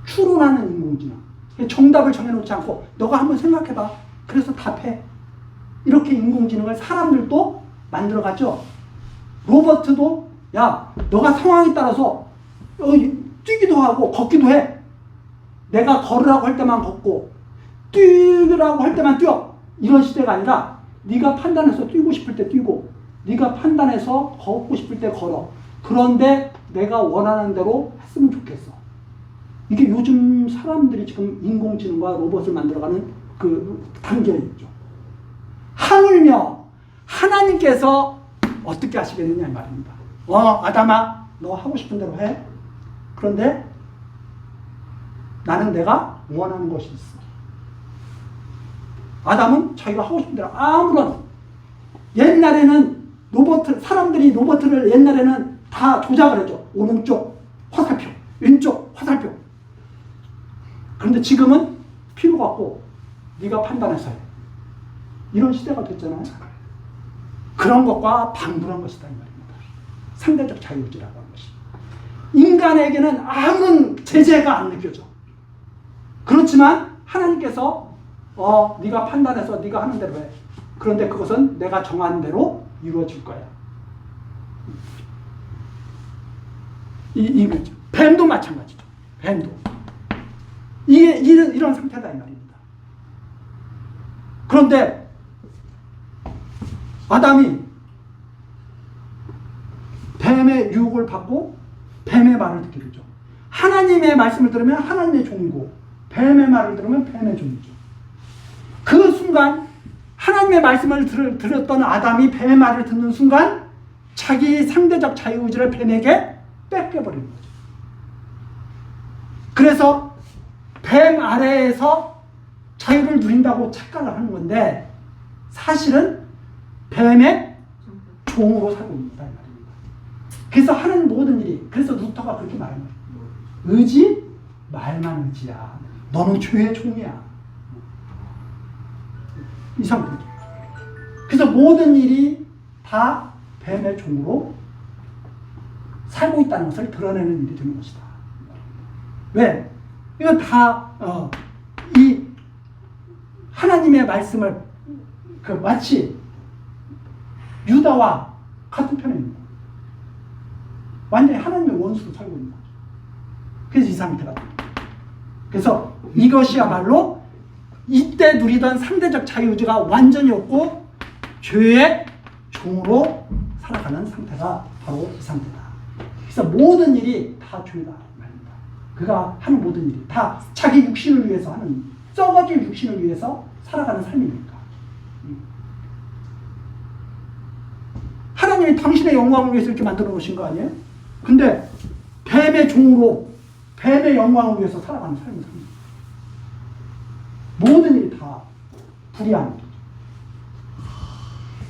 추론하는 인공지능. 정답을 정해놓지 않고 너가 한번 생각해봐. 그래서 답해. 이렇게 인공지능을 사람들도 만들어갔죠. 로버트도 야 너가 상황에 따라서 뛰기도 하고 걷기도 해. 내가 걸으라고 할 때만 걷고 뛰라고 할 때만 뛰어. 이런 시대가 아니라 네가 판단해서 뛰고 싶을 때 뛰고 네가 판단해서 걷고 싶을 때 걸어. 그런데 내가 원하는 대로 했으면 좋겠어. 이게 요즘 사람들이 지금 인공지능과 로봇을 만들어가는 그 단계에 있죠. 하물며 하나님께서 어떻게 하시겠느냐 이 말입니다. 아담아 너 하고 싶은 대로 해. 그런데 나는 내가 원하는 것이 있어. 아담은 자기가 하고 싶은 대로 아무런, 옛날에는 사람들이 로봇을 옛날에는 다 조작을 해줘. 오른쪽 화살표, 왼쪽 화살표. 그런데 지금은 필요가 없고 네가 판단해서 해. 이런 시대가 됐잖아요. 그런 것과 방불한 것이다 이 말입니다. 상대적 자유의지라고 하는 것이. 인간에게는 아무런 제재가 안 느껴져. 그렇지만 하나님께서 네가 판단해서 네가 하는 대로 해. 그런데 그것은 내가 정한 대로 이루어질 거야. 이거죠. 뱀도 마찬가지죠. 뱀도. 이게 이런 상태다 이 말입니다. 그런데 아담이 뱀의 유혹을 받고 뱀의 말을 듣게 되죠. 하나님의 말씀을 들으면 하나님의 종이고 뱀의 말을 들으면 뱀의 종이죠. 그 순간 하나님의 말씀을 들었던 아담이 뱀의 말을 듣는 순간 자기 상대적 자유의지를 뱀에게 뺏겨버리는 거죠. 그래서 뱀 아래에서 자유를 누린다고 착각을 하는 건데 사실은 뱀의 종으로 살고 있다 이 말입니다. 그래서 하는 모든 일이, 그래서 루터가 그렇게 말해요. 의지 말만 의지야. 너는 죄의 종이야. 이 상태죠. 그래서 모든 일이 다 뱀의 종으로 살고 있다는 것을 드러내는 일이 되는 것이다. 왜? 이건 다 하나님의 말씀을 그 마치 유다와 같은 편에 있는 거예요. 완전히 하나님의 원수로 살고 있는 거죠. 그래서 이 상태가 됩니다. 그래서 이것이야말로 이때 누리던 상대적 자유의지가 완전히 없고 죄의 종으로 살아가는 상태가 바로 이 상태다. 그래서 모든 일이 다 죄다 말입니다. 그가 하는 모든 일이 다 자기 육신을 위해서 하는, 썩어질 육신을 위해서 살아가는 삶이니까. 하나님이 당신의 영광을 위해서 이렇게 만들어 놓으신 거 아니에요? 근데 뱀의 종으로 뱀의 영광을 위해서 살아가는 삶이 삽니다. 모든 일이 다 불의한 거죠.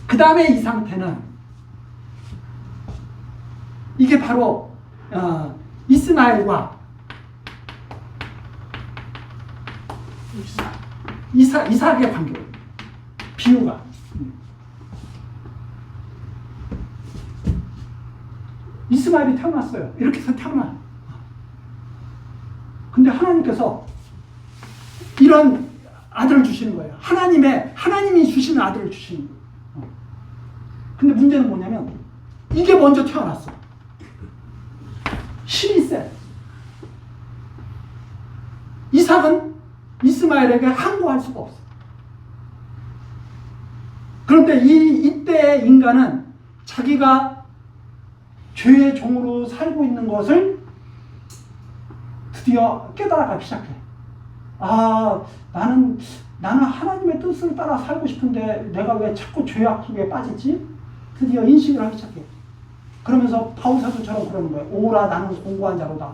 그 다음에 이 상태는 이게 바로 이스마엘과 이삭의 관계, 비유가. 이스마엘이 태어났어요. 이렇게 해서 태어나요. 근데 하나님께서 이런 아들을 주시는 거예요. 하나님이 주시는 아들을 주시는 거예요. 근데 문제는 뭐냐면 이게 먼저 태어났어. 힘이 세. 이삭은 이스마엘에게 항거할 수가 없어. 그런데 이때의 인간은 자기가 죄의 종으로 살고 있는 것을 드디어 깨달아가기 시작해. 아, 나는 하나님의 뜻을 따라 살고 싶은데 내가 왜 자꾸 죄악 속에 빠지지? 드디어 인식을 하기 시작해. 그러면서 바울사도처럼 그러는 거예요. 오라, 나는 공고한 자로다.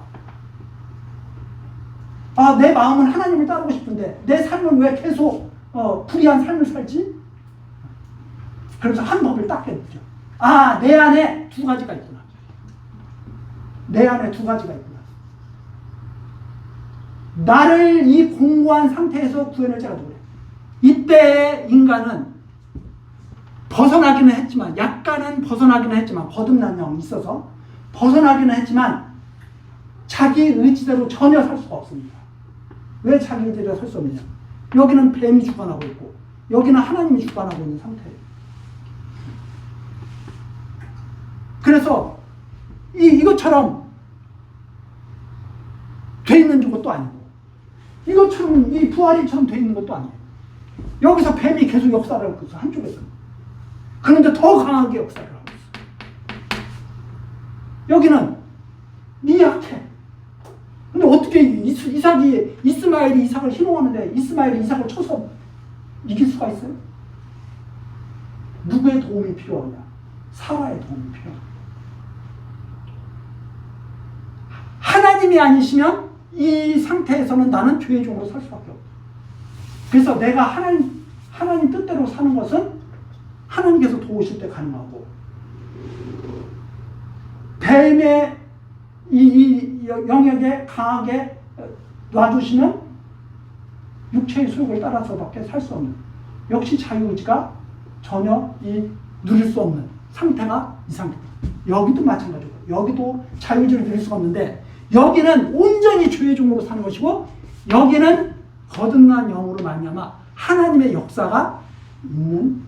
아, 내 마음은 하나님을 따르고 싶은데 내 삶은 왜 계속 불의한 삶을 살지? 그러면서 한 법을 딱 깨닫죠. 아, 내 안에 두 가지가 있구나. 내 안에 두 가지가 있구나. 나를 이 공고한 상태에서 구해낼지라도 그래. 이때의 인간은 벗어나기는 했지만, 약간은 벗어나기는 했지만, 거듭난 영이 있어서 벗어나기는 했지만 자기 의지대로 전혀 살 수가 없습니다. 왜 자기 의지대로 살 수 없느냐? 여기는 뱀이 주관하고 있고 여기는 하나님이 주관하고 있는 상태예요. 그래서 이것처럼 돼 있는 것도 아니고 이것처럼 이 부활이처럼 돼 있는 것도 아니에요. 여기서 뱀이 계속 역사를 하고 있어. 한쪽에서. 그런데 더 강하게 역사를 하고 있어. 여기는 미약해. 근데 어떻게 이스마엘이 이삭을 희롱하는데 이스마엘이 이삭을 쳐서 이길 수가 있어요? 누구의 도움이 필요하냐? 사라의 도움이 필요합니다. 하나님이 아니시면 이 상태에서는 나는 죄의 종으로 살 수밖에 없어요. 그래서 내가 하나님 뜻대로 사는 것은 하나님께서 도우실 때 가능하고, 뱀의 이 영역에 강하게 놔두시면 육체의 소욕을 따라서밖에 살 수 없는, 역시 자유의지가 전혀 누릴 수 없는 상태가 이 상태입니다. 여기도 마찬가지고, 여기도 자유의지를 누릴 수가 없는데, 여기는 온전히 죄의 종으로 사는 것이고, 여기는 거듭난 영으로 말미암아 하나님의 역사가 있는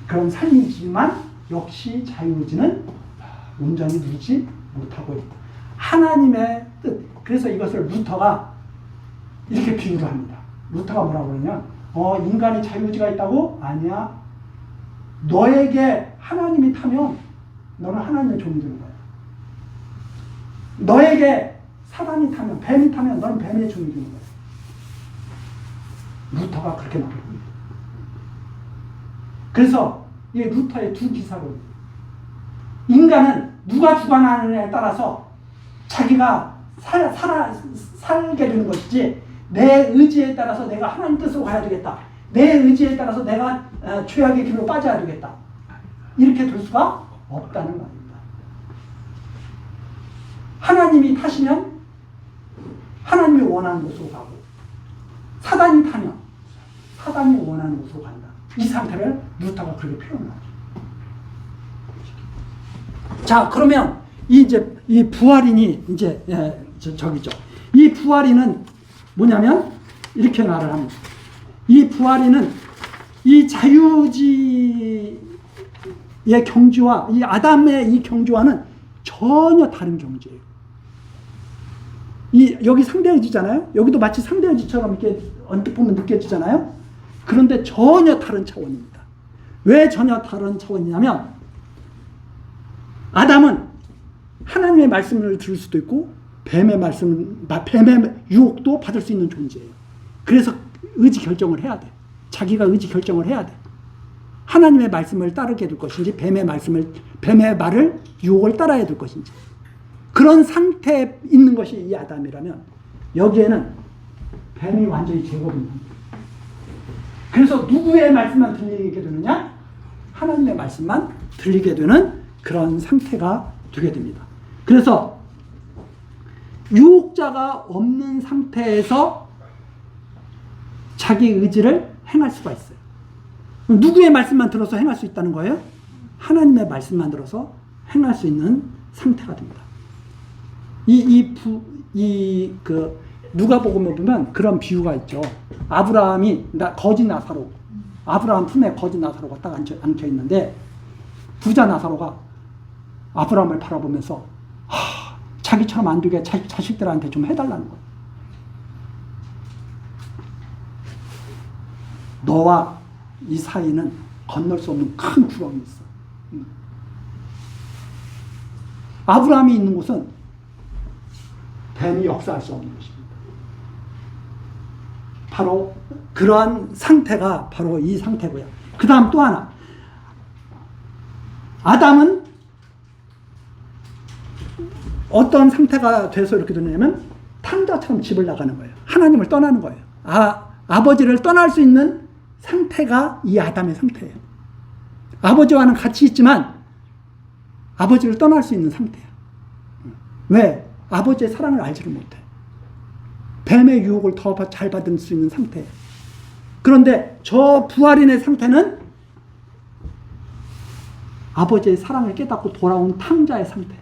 그런 삶이지만 역시 자유의지는 온전히 누리지 못하고 있다. 하나님의 뜻. 그래서 이것을 루터가 이렇게 비유를 합니다. 루터가 뭐라고 그러냐? 인간이 자유의지가 있다고? 아니야. 너에게 하나님이 타면 너는 하나님의 종이 되는 거야. 너에게 사단이 타면, 뱀이 타면 너는 뱀의 종이 되는 거야. 루터가 그렇게 말합니다. 그래서 이 루터의 두 기사로, 인간은 누가 주관하느냐에 따라서 자기가 살게 되는 것이지, 내 의지에 따라서 내가 하나님 뜻으로 가야 되겠다, 내 의지에 따라서 내가 죄악의 길로 빠져야 되겠다, 이렇게 될 수가 없다는 말입니다. 하나님이 타시면 하나님이 원하는 곳으로 가고, 사단이 타면 사단이 원하는 곳으로 간다. 이 상태를 루터가 그렇게 표현하죠. 자, 그러면 이 부활인이 저기죠. 이 부활인은 뭐냐면 이렇게 말을 합니다. 이 부활이는 이 자유의지의 경지와 이 아담의 이 경지와는 전혀 다른 경지예요. 여기 상대의지잖아요. 여기도 마치 상대의지처럼 이렇게 언뜻 보면 느껴지잖아요. 그런데 전혀 다른 차원입니다. 왜 전혀 다른 차원이냐면 아담은 하나님의 말씀을 들을 수도 있고 뱀의 유혹도 받을 수 있는 존재예요. 그래서 의지 결정을 해야 돼. 자기가 의지 결정을 해야 돼. 하나님의 말씀을 따르게 될 것인지 뱀의 말을 유혹을 따라야 될 것인지. 그런 상태에 있는 것이 이 아담이라면 여기에는 뱀이 완전히 제거됩니다. 그래서 누구의 말씀만 들리게 되느냐? 하나님의 말씀만 들리게 되는 그런 상태가 되게 됩니다. 그래서 유혹자가 없는 상태에서 자기 의지를 행할 수가 있어요. 누구의 말씀만 들어서 행할 수 있다는 거예요? 하나님의 말씀만 들어서 행할 수 있는 상태가 됩니다. 누가복음에 보면 그런 비유가 있죠. 아브라함이 거지 나사로, 아브라함 품에 거지 나사로가 딱 앉혀 있는데 부자 나사로가 아브라함을 바라보면서 자기처럼 안 되게 자식들한테 좀 해달라는 거예요. 너와 이 사이는 건널 수 없는 큰 구멍이 있어. 아브라함이 있는 곳은 뱀이 역사할 수 없는 것입니다. 바로 그러한 상태가 바로 이 상태고요. 그 다음 또 하나. 아담은 어떤 상태가 돼서 이렇게 되냐면 탕자처럼 집을 나가는 거예요. 하나님을 떠나는 거예요. 아버지를 떠날 수 있는 상태가 이 아담의 상태예요. 아버지와는 같이 있지만 아버지를 떠날 수 있는 상태예요. 왜? 아버지의 사랑을 알지를 못해. 뱀의 유혹을 더 잘 받을 수 있는 상태예요. 그런데 저 부활인의 상태는 아버지의 사랑을 깨닫고 돌아온 탕자의 상태예요.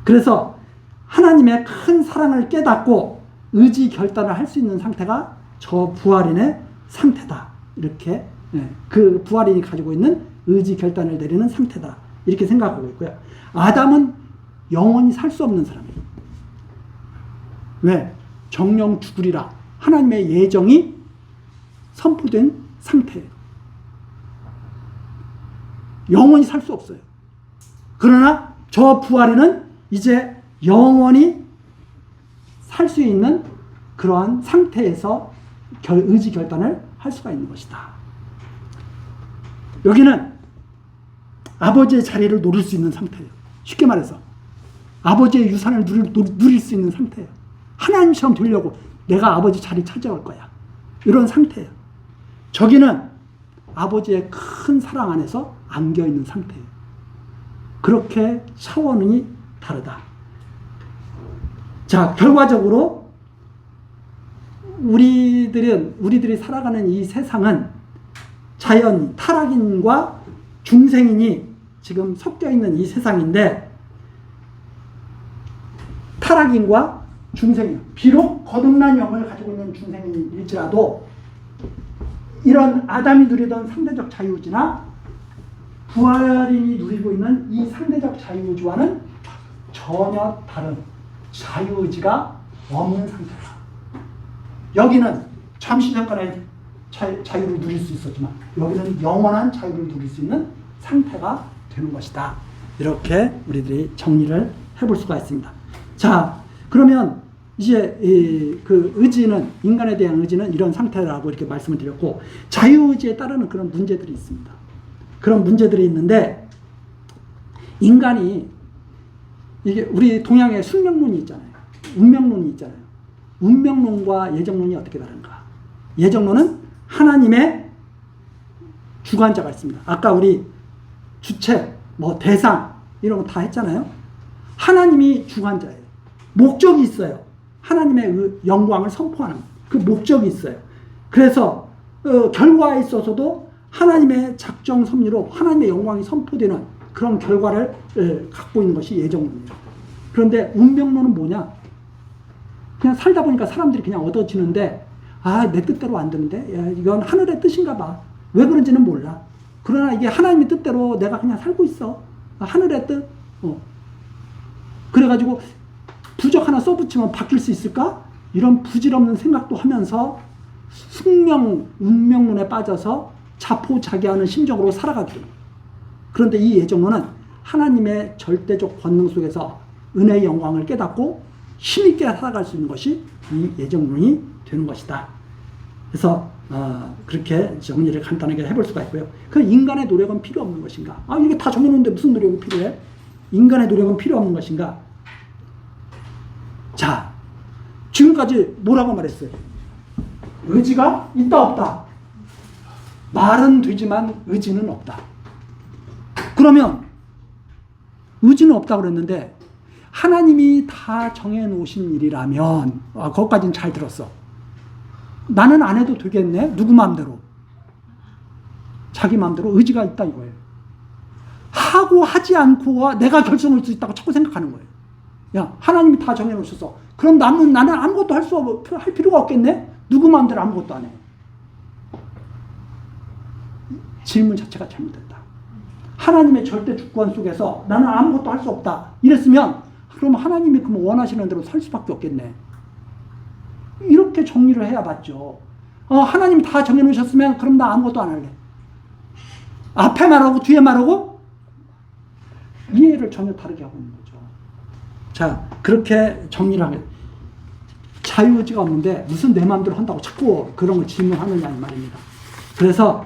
그래서 하나님의 큰 사랑을 깨닫고 의지 결단을 할 수 있는 상태가 저 부활인의 상태다. 이렇게 그 부활인이 가지고 있는 의지 결단을 내리는 상태다. 이렇게 생각하고 있고요. 아담은 영원히 살 수 없는 사람이에요. 왜? 정령 죽으리라. 하나님의 예정이 선포된 상태예요. 영원히 살 수 없어요. 그러나 저 부활인은 이제 영원히 살 수 있는 그러한 상태에서 의지 결단을 할 수가 있는 것이다. 여기는 아버지의 자리를 노릴 수 있는 상태예요. 쉽게 말해서 아버지의 유산을 누릴 수 있는 상태예요. 하나님처럼 되려고 내가 아버지 자리 찾아올 거야. 이런 상태예요. 저기는 아버지의 큰 사랑 안에서 안겨있는 상태예요. 그렇게 차원이 다르다. 자, 결과적으로 우리들이 살아가는 이 세상은 자연, 타락인과 중생인이 지금 섞여 있는 이 세상인데, 타락인과 중생인, 비록 거듭난 영을 가지고 있는 중생인일지라도 이런 아담이 누리던 상대적 자유의지나 부활인이 누리고 있는 이 상대적 자유의지와는 전혀 다른 자유의지가 없는 상태다. 여기는 잠시 잠깐의 자유를 누릴 수 있었지만 여기는 영원한 자유를 누릴 수 있는 상태가 되는 것이다. 이렇게 우리들이 정리를 해볼 수가 있습니다. 자, 그러면 이제 그 의지는, 인간에 대한 의지는 이런 상태라고 이렇게 말씀을 드렸고, 자유의지에 따르는 그런 문제들이 있습니다. 그런 문제들이 있는데, 인간이, 이게 우리 동양에 숙명론이 있잖아요. 운명론이 있잖아요. 운명론과 예정론이 어떻게 다른가? 예정론은 하나님의 주관자가 있습니다. 아까 우리 주체, 대상 이런 거 다 했잖아요. 하나님이 주관자예요. 목적이 있어요. 하나님의 영광을 선포하는 그 목적이 있어요. 그래서 결과에 있어서도 하나님의 작정 섭리로 하나님의 영광이 선포되는 그런 결과를 갖고 있는 것이 예정론이에요. 그런데 운명론은 뭐냐? 그냥 살다 보니까 사람들이 그냥 얻어지는데 내 뜻대로 안 되는데, 야, 이건 하늘의 뜻인가 봐. 왜 그런지는 몰라. 그러나 이게 하나님의 뜻대로 내가 그냥 살고 있어. 하늘의 뜻. 그래가지고 부적 하나 써붙이면 바뀔 수 있을까? 이런 부질없는 생각도 하면서 숙명, 운명론에 빠져서 자포자기하는 심정으로 살아가게 됩니다. 그런데 이 예정론은 하나님의 절대적 권능 속에서 은혜의 영광을 깨닫고 힘있게 살아갈 수 있는 것이 이 예정론이 되는 것이다. 그래서 그렇게 정리를 간단하게 해볼 수가 있고요. 그 인간의 노력은 필요 없는 것인가? 이게 다 정해놓는데 무슨 노력이 필요해? 인간의 노력은 필요 없는 것인가? 자, 지금까지 뭐라고 말했어요? 의지가 있다 없다. 말은 되지만 의지는 없다. 그러면 의지는 없다고 그랬는데 하나님이 다 정해놓으신 일이라면 거기까지는 잘 들었어. 나는 안 해도 되겠네? 누구 마음대로? 자기 마음대로 의지가 있다 이거예요. 하고 하지 않고와 내가 결정할 수 있다고 자꾸 생각하는 거예요. 야, 하나님이 다 정해놓으셨어. 그럼 나는 아무것도 할 필요가 없겠네? 누구 마음대로 아무것도 안 해. 질문 자체가 잘못됐다. 하나님의 절대 주권 속에서 나는 아무것도 할 수 없다. 이랬으면 그럼 하나님이 그럼 원하시는 대로 살 수밖에 없겠네. 이렇게 정리를 해야 맞죠. 하나님이 다 정해놓으셨으면 그럼 나 아무것도 안 할래. 앞에 말하고 뒤에 말하고 이해를 전혀 다르게 하고 있는 거죠. 자, 그렇게 정리를 하게. 자유의지가 없는데 무슨 내 마음대로 한다고 자꾸 그런 걸 질문하느냐 이 말입니다. 그래서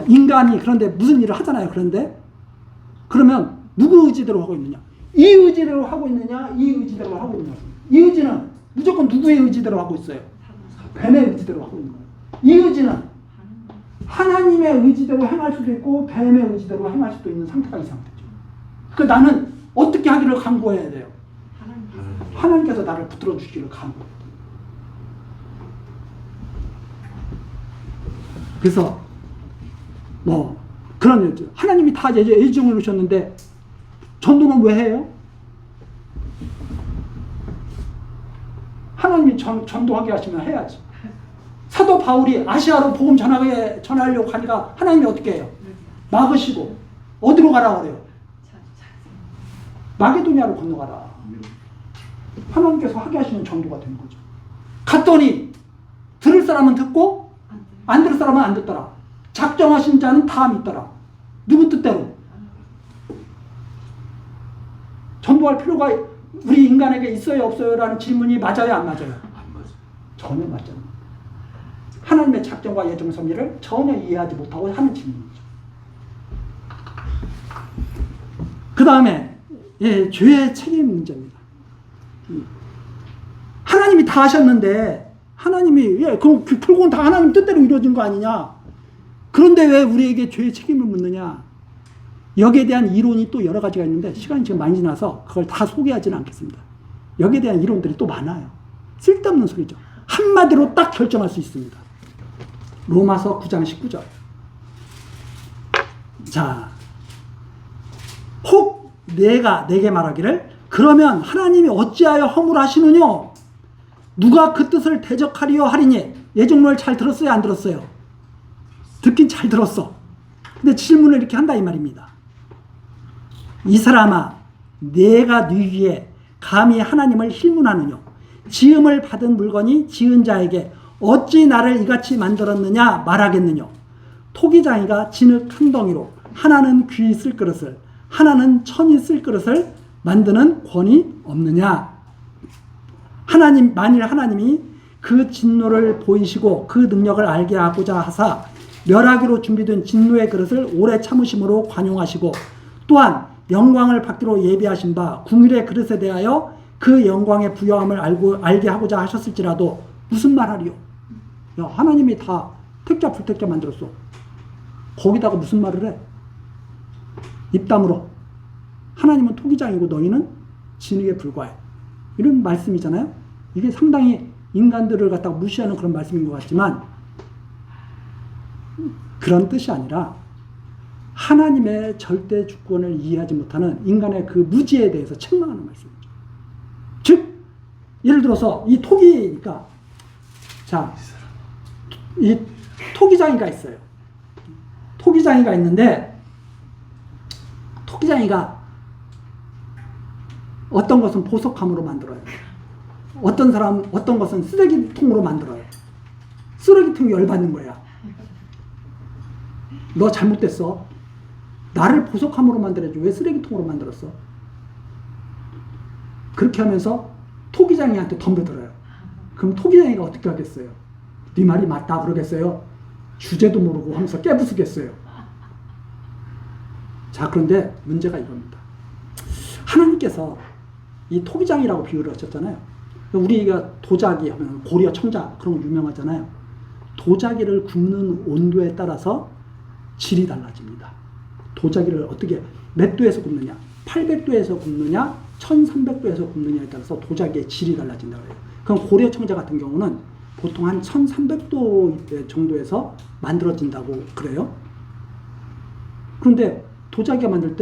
인간이 그런데 무슨 일을 하잖아요. 그런데 그러면 누구 의지대로 하고 있느냐? 이 의지대로 하고 있느냐? 이 의지대로 하고 있느냐? 이 의지는 무조건 누구의 의지대로 하고 있어요? 뱀의 의지대로 하고 있는 거예요. 이 의지는 하나님의 의지대로 행할 수도 있고 뱀의 의지대로 행할 수도 있는 상태가 이 상태죠. 그 나는 어떻게 하기를 간구해야 돼요? 하나님께서 나를 붙들어 주시기를 간구해야 돼요. 그래서 그런 일들. 하나님이 다 예정을 놓으셨는데 전도는 왜 해요? 하나님이 전도하게 하시면 해야지. 사도 바울이 아시아로 복음 전하려고 하니까 하나님이 어떻게 해요? 막으시고 어디로 가라 그래요? 마게도냐로 건너가라. 하나님께서 하게 하시는 전도가 된 거죠. 갔더니 들을 사람은 듣고 안 들을 사람은 안 듣더라. 작정하신 자는 다 믿더라. 누구 뜻대로? 전도할 필요가 우리 인간에게 있어요 없어요? 라는 질문이 맞아요 안 맞아요? 안 맞아요. 전혀 맞지 않아요. 하나님의 작정과 예정 섭리를 전혀 이해하지 못하고 하는 질문이죠. 그 다음에 죄의 책임 문제입니다. 하나님이 다 하셨는데 하나님이 그럼 결국은 다 하나님 뜻대로 이루어진 거 아니냐? 그런데 왜 우리에게 죄의 책임을 묻느냐? 여기에 대한 이론이 또 여러 가지가 있는데 시간이 지금 많이 지나서 그걸 다 소개하지는 않겠습니다. 여기에 대한 이론들이 또 많아요. 쓸데없는 소리죠. 한마디로 딱 결정할 수 있습니다. 로마서 9장 19절. 자, 혹 내게 말하기를 그러면 하나님이 어찌하여 허물하시느냐? 누가 그 뜻을 대적하리요 하리니. 예정론을 잘 들었어요 안 들었어요? 듣긴 잘 들었어. 근데 질문을 이렇게 한다 이 말입니다. 이 사람아 내가 네 위에 감히 하나님을 힐문하느냐? 지음을 받은 물건이 지은 자에게 어찌 나를 이같이 만들었느냐 말하겠느냐? 토기장이가 진흙 한 덩이로 하나는 귀 쓸 그릇을 하나는 천이 쓸 그릇을 만드는 권위 없느냐? 만일 하나님이 그 진노를 보이시고 그 능력을 알게 하고자 하사 멸하기로 준비된 진노의 그릇을 오래 참으심으로 관용하시고 또한 영광을 받기로 예비하신 바 궁율의 그릇에 대하여 그 영광의 부여함을 알게 하고자 하셨을지라도 무슨 말하리요? 야, 하나님이 다 택자 불택자 만들었어. 거기다가 무슨 말을 해? 입 다물어. 하나님은 토기장이고 너희는 진흙에 불과해. 이런 말씀이잖아요. 이게 상당히 인간들을 갖다가 무시하는 그런 말씀인 것 같지만 그런 뜻이 아니라 하나님의 절대 주권을 이해하지 못하는 인간의 그 무지에 대해서 책망하는 말씀이죠. 즉 예를 들어서 이 토기니까 자, 이 토기장이가 있어요. 토기장이가 있는데, 토기장이가 어떤 것은 보석함으로 만들어요. 어떤 것은 쓰레기통으로 만들어요. 쓰레기통이 열받는 거야. 너 잘못됐어. 나를 보석함으로 만들어야지. 왜 쓰레기통으로 만들었어? 그렇게 하면서 토기장이한테 덤벼들어요. 그럼 토기장이가 어떻게 하겠어요? 네 말이 맞다 그러겠어요? 주제도 모르고 하면서 깨부수겠어요. 자, 그런데 문제가 이겁니다. 하나님께서 이 토기장이라고 비유를 하셨잖아요. 우리가 도자기 하면 고려 청자 그런 거 유명하잖아요. 도자기를 굽는 온도에 따라서 질이 달라집니다. 도자기를 어떻게 몇 도에서 굽느냐, 800도에서 굽느냐, 1300도에서 굽느냐에 따라서 도자기의 질이 달라진다고 해요. 그럼 고려 청자 같은 경우는 보통 한 1300도 정도에서 만들어진다고 그래요. 그런데 도자기를 만들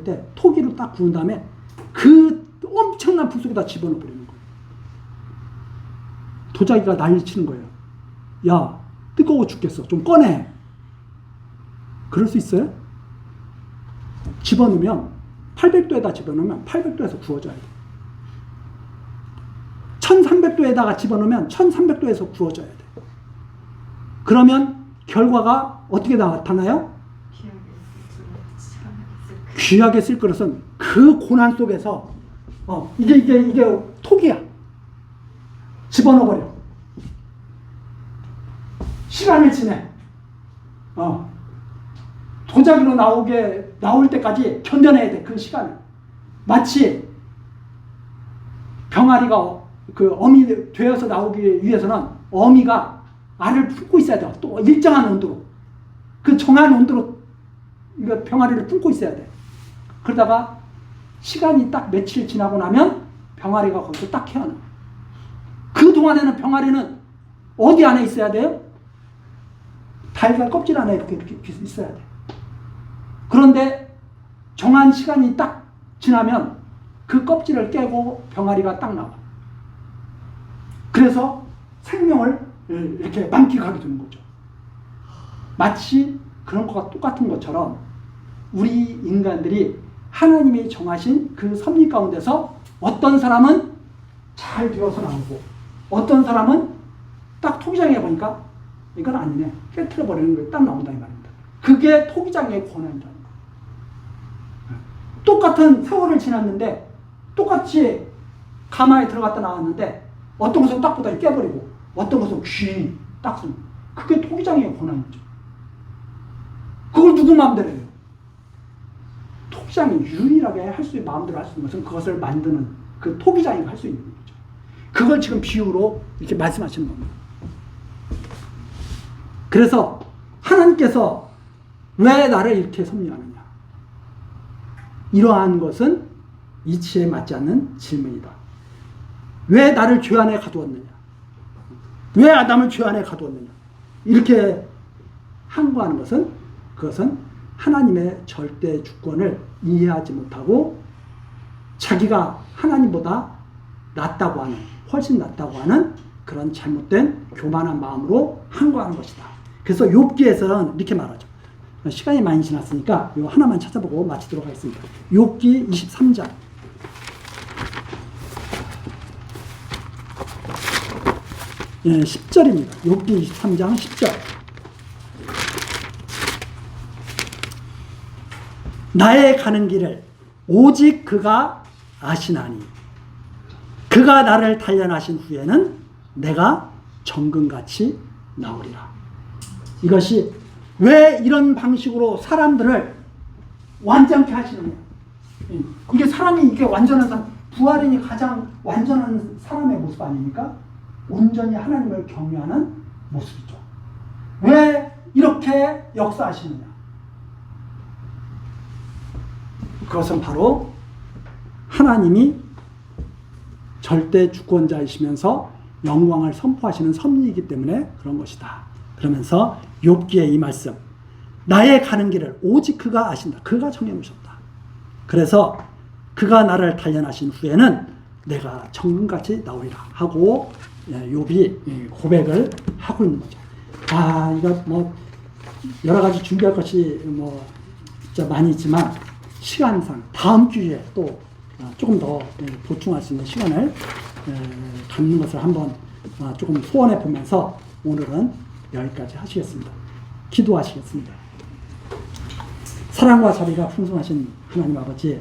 때 토기로 딱 구운 다음에 그 엄청난 불 속에다 집어넣어 버리는 거예요. 도자기가 난리 치는 거예요. 야, 뜨거워 죽겠어. 좀 꺼내. 그럴 수 있어요? 집어넣으면 800도에다 집어넣으면 800도에서 구워져야 돼. 1300도에다가 집어넣으면 1300도에서 구워져야 돼. 그러면 결과가 어떻게 나타나요? 귀하게 쓸 그릇은 그 고난 속에서 이게 토기야. 집어넣어버려. 시간을 지내. 도자기로 나올 때까지 견뎌내야 돼. 그 시간을. 마치 병아리가 그 어미 되어서 나오기 위해서는 어미가 알을 품고 있어야 돼. 또 일정한 온도로. 그 정한 온도로 이거 병아리를 품고 있어야 돼. 그러다가 시간이 딱 며칠 지나고 나면 병아리가 거기서 딱 태어나. 그 동안에는 병아리는 어디 안에 있어야 돼요? 달걀 껍질 안에 이렇게 있어야 돼. 그런데 정한 시간이 딱 지나면 그 껍질을 깨고 병아리가 딱 나와. 그래서 생명을 이렇게 만끽하게 되는 거죠. 마치 그런 것과 똑같은 것처럼 우리 인간들이 하나님이 정하신 그 섭리 가운데서 어떤 사람은 잘 되어서 나오고 어떤 사람은 딱 토기장에 보니까 이건 아니네. 깨트려버리는 거에 딱 나온다 이 말입니다. 그게 토기장의 권한이라는 거예요. 똑같은 세월을 지났는데 똑같이 가마에 들어갔다 나왔는데 어떤 것은 딱 보다 깨버리고 어떤 것은 귀 딱 씁니다. 그게 토기장의 권한이죠. 그걸 누구 마음대로 해요? 토기장이 유일하게 마음대로 할 수 있는 것은 그것을 만드는 그 토기장이 할 수 있는 거죠. 그걸 지금 비유로 이렇게 말씀하시는 겁니다. 그래서 하나님께서 왜 나를 이렇게 섭리하느냐? 이러한 것은 이치에 맞지 않는 질문이다. 왜 나를 죄 안에 가두었느냐? 왜 아담을 죄 안에 가두었느냐? 이렇게 항거하는 것은 그것은 하나님의 절대 주권을 이해하지 못하고 자기가 하나님보다 낫다고 하는, 훨씬 낫다고 하는 그런 잘못된 교만한 마음으로 항거하는 것이다. 그래서 욥기에서는 이렇게 말하죠. 시간이 많이 지났으니까 이거 하나만 찾아보고 마치도록 하겠습니다. 욥기 23장. 예, 10절입니다. 욥기 23장 10절. 나의 가는 길을 오직 그가 아시나니 그가 나를 단련하신 후에는 내가 정금같이 나오리라. 이것이 왜 이런 방식으로 사람들을 완전케 하시느냐? 이게 사람이 이게 완전한 사람, 부활인이 가장 완전한 사람의 모습 아닙니까? 온전히 하나님을 경외하는 모습이죠. 왜 이렇게 역사하시느냐? 그것은 바로 하나님이 절대 주권자이시면서 영광을 선포하시는 섭리이기 때문에 그런 것이다. 그러면서 욥기의 이 말씀, 나의 가는 길을 오직 그가 아신다. 그가 정해놓으셨다. 그래서 그가 나를 단련하신 후에는 내가 정금같이 나오리라 하고 욥이 고백을 하고 있는 거죠. 이거 뭐 여러 가지 준비할 것이 뭐 진짜 많이 있지만 시간상 다음 주에 또 조금 더 보충할 수 있는 시간을 갖는 것을 한번 조금 소원해 보면서 오늘은 여기까지 하시겠습니다. 기도하시겠습니다. 사랑과 자비가 풍성하신 하나님 아버지,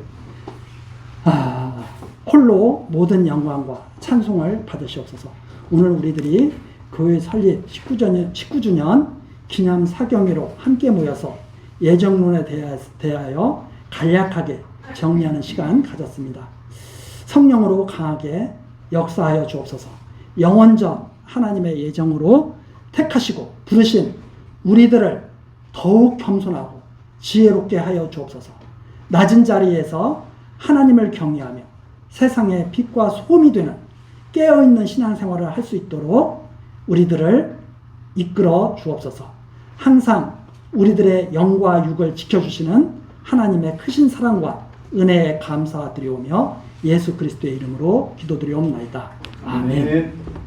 홀로 모든 영광과 찬송을 받으시옵소서. 오늘 우리들이 교회 설립 19주년 기념 사경회로 함께 모여서 예정론에 대하여 간략하게 정리하는 시간 가졌습니다. 성령으로 강하게 역사하여 주옵소서. 영원전 하나님의 예정으로 택하시고 부르신 우리들을 더욱 겸손하고 지혜롭게 하여 주옵소서. 낮은 자리에서 하나님을 경외하며 세상의 빛과 소금이 되는 깨어있는 신앙생활을 할 수 있도록 우리들을 이끌어 주옵소서. 항상 우리들의 영과 육을 지켜주시는 하나님의 크신 사랑과 은혜에 감사드리오며 예수 그리스도의 이름으로 기도드리옵나이다. 아멘.